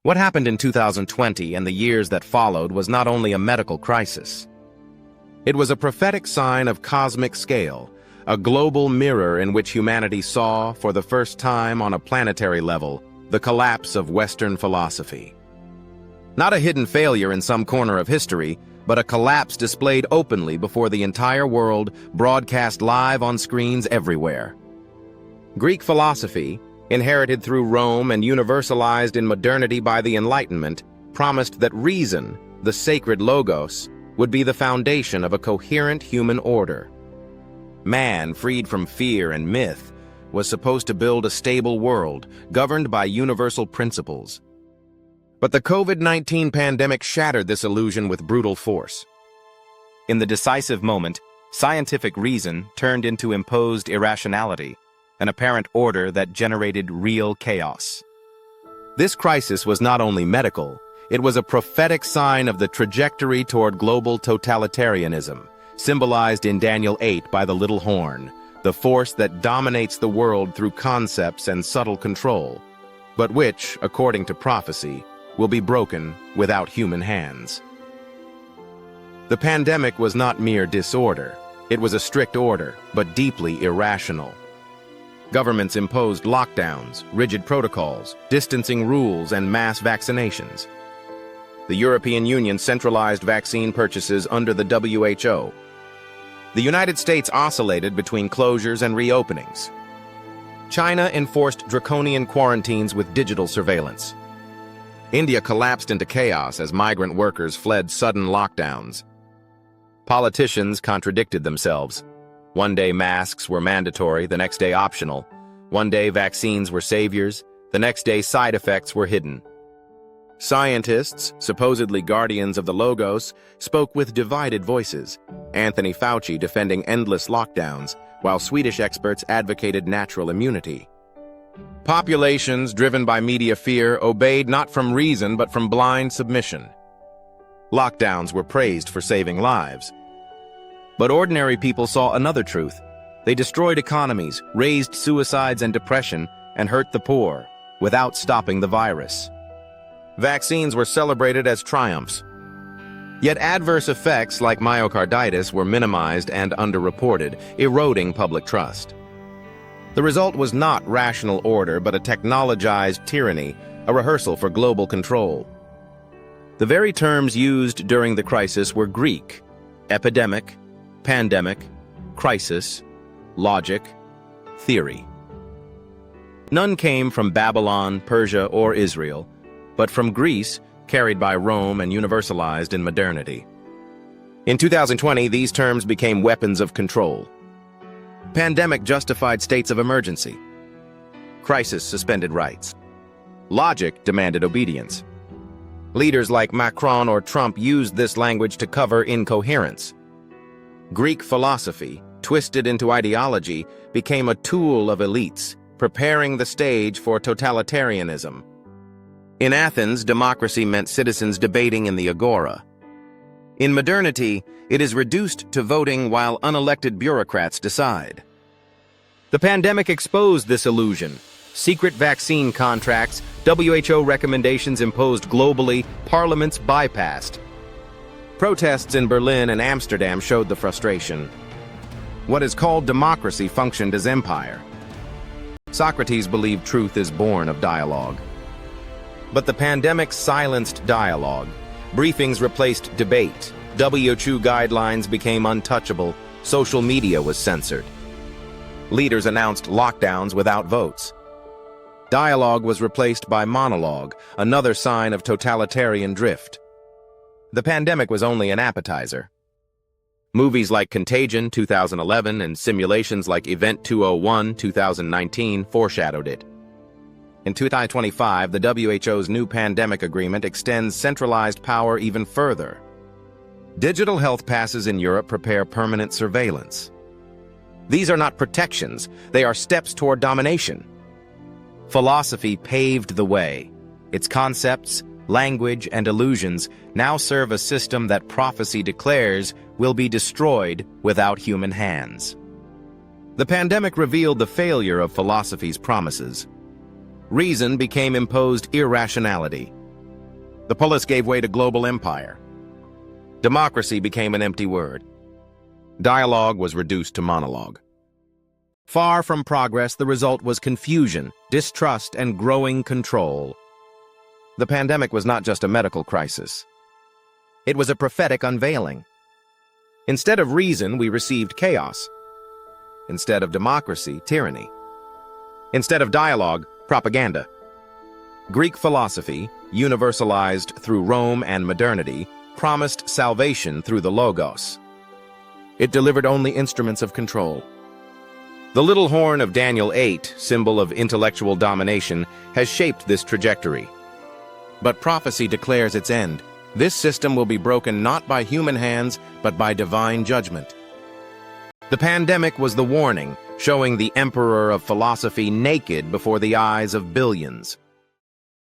What happened in 2020 and the years that followed was not only a medical crisis. It was a prophetic sign of cosmic scale, a global mirror in which humanity saw, for the first time on a planetary level, the collapse of Western philosophy. Not a hidden failure in some corner of history, but a collapse displayed openly before the entire world, broadcast live on screens everywhere. Greek philosophy, inherited through Rome and universalized in modernity by the Enlightenment, promised that reason, the sacred logos, would be the foundation of a coherent human order. Man, freed from fear and myth, was supposed to build a stable world, governed by universal principles. But the COVID-19 pandemic shattered this illusion with brutal force. In the decisive moment, scientific reason turned into imposed irrationality, an apparent order that generated real chaos. This crisis was not only medical, it was a prophetic sign of the trajectory toward global totalitarianism, symbolized in Daniel 8 by the little horn, the force that dominates the world through concepts and subtle control, but which, according to prophecy, will be broken without human hands. The pandemic was not mere disorder. It was a strict order, but deeply irrational. Governments imposed lockdowns, rigid protocols, distancing rules, and mass vaccinations. The European Union centralized vaccine purchases under the WHO. The United States oscillated between closures and reopenings. China enforced draconian quarantines with digital surveillance. India collapsed into chaos as migrant workers fled sudden lockdowns. Politicians contradicted themselves. One day masks were mandatory, the next day optional. One day vaccines were saviors, the next day side effects were hidden. Scientists, supposedly guardians of the logos, spoke with divided voices. Anthony Fauci defending endless lockdowns, while Swedish experts advocated natural immunity. Populations, driven by media fear, obeyed not from reason but from blind submission. Lockdowns were praised for saving lives. But ordinary people saw another truth. They destroyed economies, raised suicides and depression, and hurt the poor, without stopping the virus. Vaccines were celebrated as triumphs. Yet adverse effects like myocarditis were minimized and underreported, eroding public trust. The result was not rational order, but a technologized tyranny, a rehearsal for global control. The very terms used during the crisis were Greek: epidemic, pandemic, crisis, logic, theory. None came from Babylon, Persia, or Israel, but from Greece, carried by Rome and universalized in modernity. In 2020, these terms became weapons of control. Pandemic justified states of emergency. Crisis suspended rights. Logic demanded obedience. Leaders like Macron or Trump used this language to cover incoherence. Greek philosophy, twisted into ideology, became a tool of elites, preparing the stage for totalitarianism. In Athens, democracy meant citizens debating in the agora. In modernity, it is reduced to voting while unelected bureaucrats decide. The pandemic exposed this illusion. Secret vaccine contracts, WHO recommendations imposed globally, parliaments bypassed. Protests in Berlin and Amsterdam showed the frustration. What is called democracy functioned as empire. Socrates believed truth is born of dialogue. But the pandemic silenced dialogue. Briefings replaced debate. WHO guidelines became untouchable. Social media was censored. Leaders announced lockdowns without votes. Dialogue was replaced by monologue, another sign of totalitarian drift. The pandemic was only an appetizer. Movies like Contagion 2011 and simulations like Event 201 2019 foreshadowed it. In 2025, the WHO's new pandemic agreement extends centralized power even further. Digital health passes in Europe prepare permanent surveillance. These are not protections, they are steps toward domination. Philosophy paved the way. Its concepts, language, and illusions now serve a system that prophecy declares will be destroyed without human hands. The pandemic revealed the failure of philosophy's promises. Reason became imposed irrationality. The polis gave way to global empire. Democracy became an empty word. Dialogue was reduced to monologue. Far from progress, the result was confusion, distrust, and growing control. The pandemic was not just a medical crisis. It was a prophetic unveiling. Instead of reason, we received chaos. Instead of democracy, tyranny. Instead of dialogue, propaganda. Greek philosophy, universalized through Rome and modernity, promised salvation through the Logos. It delivered only instruments of control. The little horn of Daniel 8, symbol of intellectual domination, has shaped this trajectory. But prophecy declares its end. This system will be broken not by human hands, but by divine judgment. The pandemic was the warning, showing the emperor of philosophy naked before the eyes of billions.